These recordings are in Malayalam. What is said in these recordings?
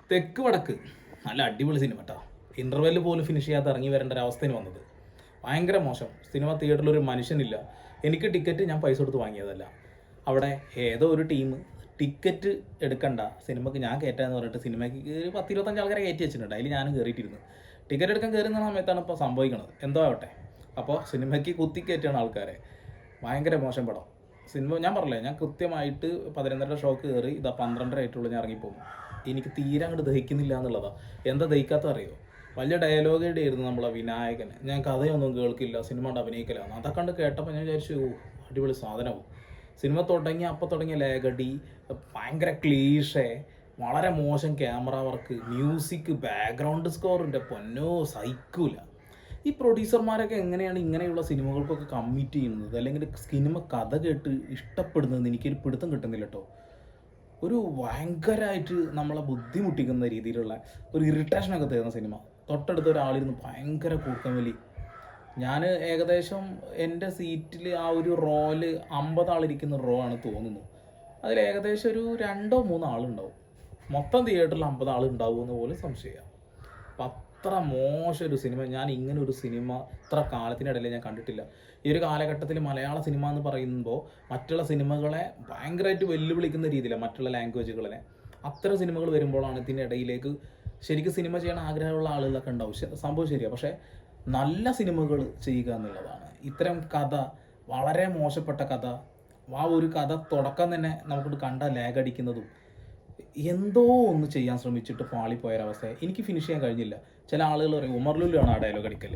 തെക്ക് വടക്ക് നല്ല അടിപൊളി സിനിമ കേട്ടോ. ഇൻ്റർവെല്ല് പോലും ഫിനിഷ് ചെയ്യാതെ ഇറങ്ങി വരേണ്ട ഒരു അവസ്ഥയിൽ വന്നത് ഭയങ്കര മോശം. സിനിമ തിയേറ്ററിൽ ഒരു മനുഷ്യനില്ല. എനിക്ക് ടിക്കറ്റ് ഞാൻ പൈസ കൊടുത്ത് വാങ്ങിയതല്ല. അവിടെ ഏതോ ഒരു ടീം ടിക്കറ്റ് എടുക്കണ്ട സിനിമയ്ക്ക് ഞാൻ കയറ്റാന്ന് പറഞ്ഞിട്ട് സിനിമയ്ക്ക് ഒരു 10-25 ആൾക്കാരെ കയറ്റി വെച്ചിട്ടുണ്ട്. അതിൽ ഞാനും കയറിയിട്ടിരുന്നു. ടിക്കറ്റ് എടുക്കാൻ കയറുന്ന സമയത്താണ് ഇപ്പോൾ സംഭവിക്കുന്നത്. എന്തോ ആവട്ടെ. അപ്പോൾ സിനിമയ്ക്ക് കുത്തി കയറ്റുകയാണ് ആൾക്കാരെ. ഭയങ്കര മോശം പടം. സിനിമ ഞാൻ പറഞ്ഞില്ലേ, ഞാൻ കൃത്യമായിട്ട് 11:30 ഷോക്ക് കയറി ഇതാ 12:30 ആയിട്ടുള്ളൂ ഞാൻ ഇറങ്ങിപ്പോകും. എനിക്ക് തീരെ അങ്ങോട്ട് ദഹിക്കുന്നില്ല എന്നുള്ളതാണ്. എന്താ ദഹിക്കാത്ത അറിയോ? വലിയ ഡയലോഗേഡ് ആയിരുന്നു നമ്മളെ വിനായകൻ. ഞാൻ കഥയൊന്നും കേൾക്കില്ല, സിനിമ കൊണ്ട് അഭിനയിക്കലാണ്. അതൊക്കെ കണ്ട് കേട്ടപ്പോൾ ഞാൻ വിചാരിച്ചു അടിപൊളി സാധനവും. സിനിമ അപ്പോൾ തുടങ്ങിയ ലേഖടി, ഭയങ്കര ക്ലീഷേ, വളരെ മോശം ക്യാമറ വർക്ക്, മ്യൂസിക്, ബാക്ക്ഗ്രൗണ്ട് സ്കോറിൻ്റെ പൊന്നോ സഹിക്കൂല. ഈ പ്രൊഡ്യൂസർമാരൊക്കെ എങ്ങനെയാണ് ഇങ്ങനെയുള്ള സിനിമകൾക്കൊക്കെ കമ്മിറ്റ് ചെയ്യുന്നത്, അല്ലെങ്കിൽ സിനിമ കഥ കേട്ട് ഇഷ്ടപ്പെടുന്നതെന്ന് എനിക്കൊരു പിടുത്തം കിട്ടുന്നില്ല കേട്ടോ. ഒരു ഭയങ്കരമായിട്ട് നമ്മളെ ബുദ്ധിമുട്ടിക്കുന്ന രീതിയിലുള്ള ഒരു ഇറിറ്റേഷനൊക്കെ തരുന്ന സിനിമ. തൊട്ടടുത്ത ഒരാളിരുന്ന് ഭയങ്കര കൂർക്കം വലി. ഞാൻ ഏകദേശം എൻ്റെ സീറ്റിൽ ആ ഒരു റോല് 50 ആളിരിക്കുന്ന റോ ആണ് തോന്നുന്നു. അതിൽ ഏകദേശം ഒരു 2-3 ആളുണ്ടാവും. മൊത്തം തിയേറ്ററിൽ 50 ആൾ ഉണ്ടാവുമെന്ന് പോലും സംശയമാണ്. അപ്പം അത്ര മോശം ഒരു സിനിമ, ഞാൻ ഇങ്ങനെ ഒരു സിനിമ ഇത്ര കാലത്തിനിടയിൽ ഞാൻ കണ്ടിട്ടില്ല. ഈ ഒരു കാലഘട്ടത്തിൽ മലയാള സിനിമ എന്ന് പറയുമ്പോൾ മറ്റുള്ള സിനിമകളെ ഭയങ്കരമായിട്ട് വെല്ലുവിളിക്കുന്ന രീതിയിലാണ്, മറ്റുള്ള ലാംഗ്വേജുകളെ. അത്തരം സിനിമകൾ വരുമ്പോഴാണ് ഇതിനിടയിലേക്ക് ശരിക്കും സിനിമ ചെയ്യാൻ ആഗ്രഹമുള്ള ആളുകളൊക്കെ ഉണ്ടാവും. സംഭവം ശരിയാണ്. പക്ഷേ നല്ല സിനിമകൾ ചെയ്യുക എന്നുള്ളതാണ്. ഇത്തരം കഥ, വളരെ മോശപ്പെട്ട കഥ, ആ ഒരു കഥ തുടക്കം തന്നെ നമുക്കിട്ട് കണ്ടാൽ ലാഗടിക്കുന്നതും, എന്തോ ഒന്ന് ചെയ്യാൻ ശ്രമിച്ചിട്ട് പാളിപ്പോയൊരവസ്ഥ. എനിക്ക് ഫിനിഷ് ചെയ്യാൻ കഴിഞ്ഞില്ല. ചില ആളുകൾ പറയും ഉമർ ലുലുവാണ് ആ ഡയലോഗ് അടിക്കൽ.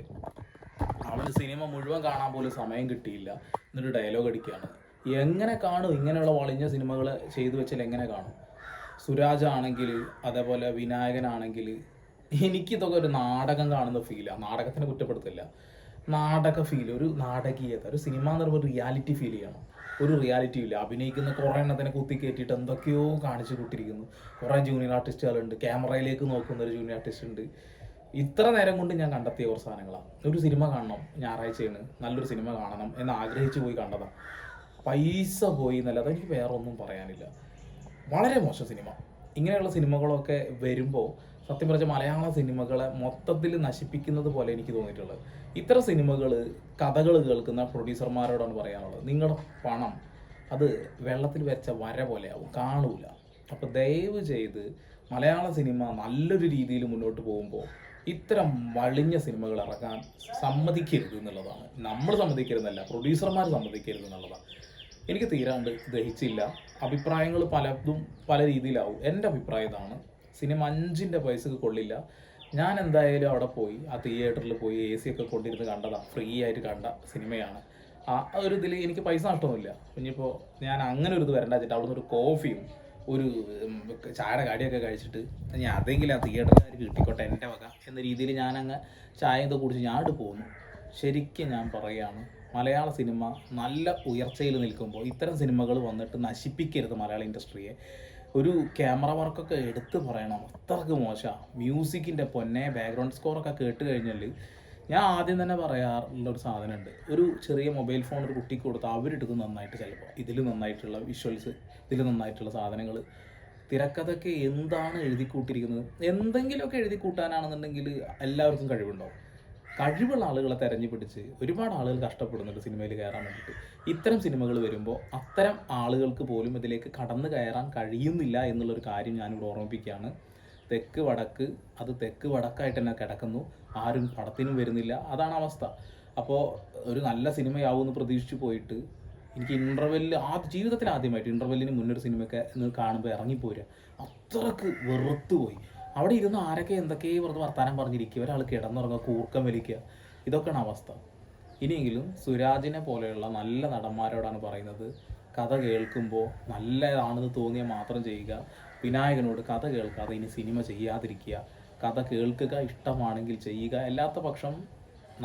അവന് സിനിമ മുഴുവൻ കാണാൻ പോലും സമയം കിട്ടിയില്ല, എന്നിട്ട് ഡയലോഗ് അടിക്കുകയാണ്. എങ്ങനെ കാണും ഇങ്ങനെയുള്ള വളഞ്ഞ സിനിമകൾ ചെയ്തു വെച്ചാൽ? എങ്ങനെ കാണും? സുരാജ് ആണെങ്കിൽ, അതേപോലെ വിനായകനാണെങ്കിൽ, എനിക്കിതൊക്കെ ഒരു നാടകം കാണുന്ന ഫീലാണ്. നാടകത്തിനെ കുറ്റപ്പെടുത്തില്ല, നാടക ഫീൽ, ഒരു നാടകീയത, ഒരു സിനിമ എന്ന് പറയുമ്പോൾ റിയാലിറ്റി ഫീൽ ചെയ്യണം. ഒരു റിയാലിറ്റി ഇല്ല. അഭിനയിക്കുന്ന കുറേ എണ്ണത്തിനെ കുത്തി കയറ്റിയിട്ട് എന്തൊക്കെയോ കാണിച്ചു കൂട്ടിയിരിക്കുന്നു. കുറേ ജൂനിയർ ആർട്ടിസ്റ്റുകളുണ്ട്, ക്യാമറയിലേക്ക് നോക്കുന്ന ഒരു ജൂനിയർ ആർട്ടിസ്റ്റ് ഉണ്ട്. ഇത്ര നേരം കൊണ്ട് ഞാൻ കണ്ടെത്തിയ കുറച്ച് സാധനങ്ങളാണ്. ഒരു സിനിമ കാണണം, ഞായറാഴ്ചയാണ്, നല്ലൊരു സിനിമ കാണണം എന്ന് ആഗ്രഹിച്ചു പോയി കണ്ടതാണ്. പൈസ പോയി എന്നല്ലാതെ എനിക്ക് വേറെ ഒന്നും പറയാനില്ല. വളരെ മോശം സിനിമ. ഇങ്ങനെയുള്ള സിനിമകളൊക്കെ വരുമ്പോൾ സത്യം പറഞ്ഞ മലയാള സിനിമകളെ മൊത്തത്തിൽ നശിപ്പിക്കുന്നത് പോലെ എനിക്ക് തോന്നിയിട്ടുള്ളത്. ഇത്തരം സിനിമകൾ, കഥകൾ കേൾക്കുന്ന പ്രൊഡ്യൂസർമാരോടാണ് പറയാനുള്ളത്, നിങ്ങളുടെ പണം അത് വെള്ളത്തിൽ വെച്ച വര പോലെയാവും, കാണൂല. അപ്പോൾ ദയവ് ചെയ്ത് മലയാള സിനിമ നല്ലൊരു രീതിയിൽ മുന്നോട്ട് പോകുമ്പോൾ ഇത്തരം വളിഞ്ഞ സിനിമകൾ ഇറക്കാൻ സമ്മതിക്കരുത് എന്നുള്ളതാണ്. നമ്മൾ സമ്മതിക്കരുതല്ല, പ്രൊഡ്യൂസർമാർ സമ്മതിക്കരുത് എന്നുള്ളതാണ്. എനിക്ക് തീരാണ്ട് ദഹിച്ചില്ല. അഭിപ്രായങ്ങൾ പലതും പല രീതിയിലാവും. എൻ്റെ അഭിപ്രായം ഇതാണ്, സിനിമ 5 പൈസക്ക് കൊള്ളില്ല. ഞാൻ എന്തായാലും അവിടെ പോയി ആ തിയേറ്ററിൽ പോയി AC ഒക്കെ കൊണ്ടിരുന്ന് കണ്ടതാണ്, ഫ്രീ ആയിട്ട് കണ്ട സിനിമയാണ്. ആ ഒരു ഇതിൽ എനിക്ക് പൈസ നഷ്ടമൊന്നുമില്ല. ഇനിയിപ്പോൾ ഞാൻ അങ്ങനെ ഒരു ഇത് വരണ്ട വെച്ചിട്ട് അവിടുന്ന് ഒരു കോഫിയും ഒരു ചായയുടെ കടിയൊക്കെ കഴിച്ചിട്ട് ഞാൻ അതെങ്കിലും ആ തിയേറ്ററുകാർക്ക് കിട്ടിക്കോട്ടെ എൻ്റെ വക എന്ന രീതിയിൽ ഞാനങ്ങ് ചായ ഇതൊക്കെ കുടിച്ച് ഞാനിട്ട് പോകുന്നു. ശരിക്കും ഞാൻ പറയുകയാണ്, മലയാള സിനിമ നല്ല ഉയർച്ചയിൽ നിൽക്കുമ്പോൾ ഇത്തരം സിനിമകൾ വന്നിട്ട് നശിപ്പിക്കരുത് മലയാള ഇൻഡസ്ട്രിയെ. ഒരു ക്യാമറ വർക്കൊക്കെ എടുത്ത് പറയണം, അത്രക്ക് മോശമാണ്. മ്യൂസിക്കിൻ്റെ പൊന്നെ, ബാക്ക്ഗ്രൗണ്ട് സ്കോറൊക്കെ കേട്ട് കഴിഞ്ഞാൽ ഞാൻ ആദ്യം തന്നെ പറയാറുള്ളൊരു സാധനമുണ്ട്, ഒരു ചെറിയ മൊബൈൽ ഫോൺ ഒരു കുട്ടിക്ക് കൊടുത്താൽ അവരെടുത്ത് നന്നായിട്ട്, ചിലപ്പോൾ ഇതിൽ നന്നായിട്ടുള്ള വിഷ്വൽസ്, ഇതിൽ നന്നായിട്ടുള്ള സാധനങ്ങൾ, തിരക്കഥയൊക്കെ എന്താണ് എഴുതി കൂട്ടിയിരിക്കുന്നത്. എന്തെങ്കിലുമൊക്കെ എഴുതി കൂട്ടാനാണെന്നുണ്ടെങ്കിൽ എല്ലാവർക്കും കഴിവുണ്ടാവും. കഴിവുള്ള ആളുകളെ തെരഞ്ഞു പിടിച്ച് ഒരുപാട് ആളുകൾ കഷ്ടപ്പെടുന്നുണ്ട് സിനിമയിൽ കയറാൻ വേണ്ടിയിട്ട്. ഇത്തരം സിനിമകൾ വരുമ്പോൾ അത്തരം ആളുകൾക്ക് പോലും ഇതിലേക്ക് കടന്നു കയറാൻ കഴിയുന്നില്ല എന്നുള്ളൊരു കാര്യം ഞാനിവിടെ ഓർമ്മിപ്പിക്കുകയാണ്. തെക്ക് വടക്ക്, അത് തെക്ക് വടക്കായിട്ട് തന്നെ കിടക്കുന്നു, ആരും പടത്തിനും വരുന്നില്ല, അതാണ് അവസ്ഥ. അപ്പോൾ ഒരു നല്ല സിനിമയാവുമെന്ന് പ്രതീക്ഷിച്ച് പോയിട്ട് എനിക്ക് ഇൻ്റർവെല്ലിൽ ജീവിതത്തിൽ ആദ്യമായിട്ട് ഇൻ്റർവെല്ലിന് മുന്നൊരു സിനിമയൊക്കെ കാണുമ്പോൾ ഇറങ്ങിപ്പോരുക, അത്രക്ക് വെറുത്തുപോയി. അവിടെ ഇരുന്ന് ആരൊക്കെ എന്തൊക്കെയോ വെറുതെ വർത്താനം പറഞ്ഞിരിക്കുക, ഒരാൾ കിടന്നുറങ്ങുക, കൂർക്കം വലിക്കുക, ഇതൊക്കെയാണ് അവസ്ഥ. ഇനിയെങ്കിലും സുരാജിനെ പോലെയുള്ള നല്ല നടന്മാരോടാണ് പറയുന്നത്, കഥ കേൾക്കുമ്പോൾ നല്ലതാണെന്ന് തോന്നിയാൽ മാത്രം ചെയ്യുക. വിനായകനോട് കഥ കേൾക്കാതെ ഇനി സിനിമ ചെയ്യാതിരിക്കുക. കഥ കേൾക്കുക, ഇഷ്ടമാണെങ്കിൽ ചെയ്യുക, അല്ലാത്ത പക്ഷം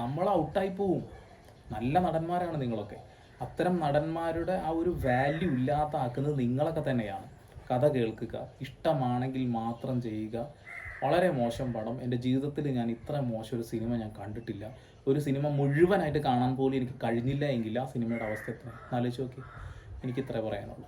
നമ്മൾ ഔട്ടായി പോവും. നല്ല നടന്മാരാണ് നിങ്ങളൊക്കെ. അത്തരം നടന്മാരുടെ ആ ഒരു വാല്യൂ ഇല്ലാതാക്കുന്നത് നിങ്ങളൊക്കെ തന്നെയാണ്. കഥ കേൾക്കുക, ഇഷ്ടമാണെങ്കിൽ മാത്രം ചെയ്യുക. വളരെ മോശം പടം. എൻ്റെ ജീവിതത്തിൽ ഞാൻ ഇത്ര മോശം ഒരു സിനിമ ഞാൻ കണ്ടിട്ടില്ല. ഒരു സിനിമ മുഴുവനായിട്ട് കാണാൻ പോലും എനിക്ക് കഴിഞ്ഞില്ല എങ്കിൽ ആ സിനിമയുടെ അവസ്ഥ എത്ര ആലോചിച്ച് നോക്കി. എനിക്കിത്രേ പറയാനുള്ളൂ.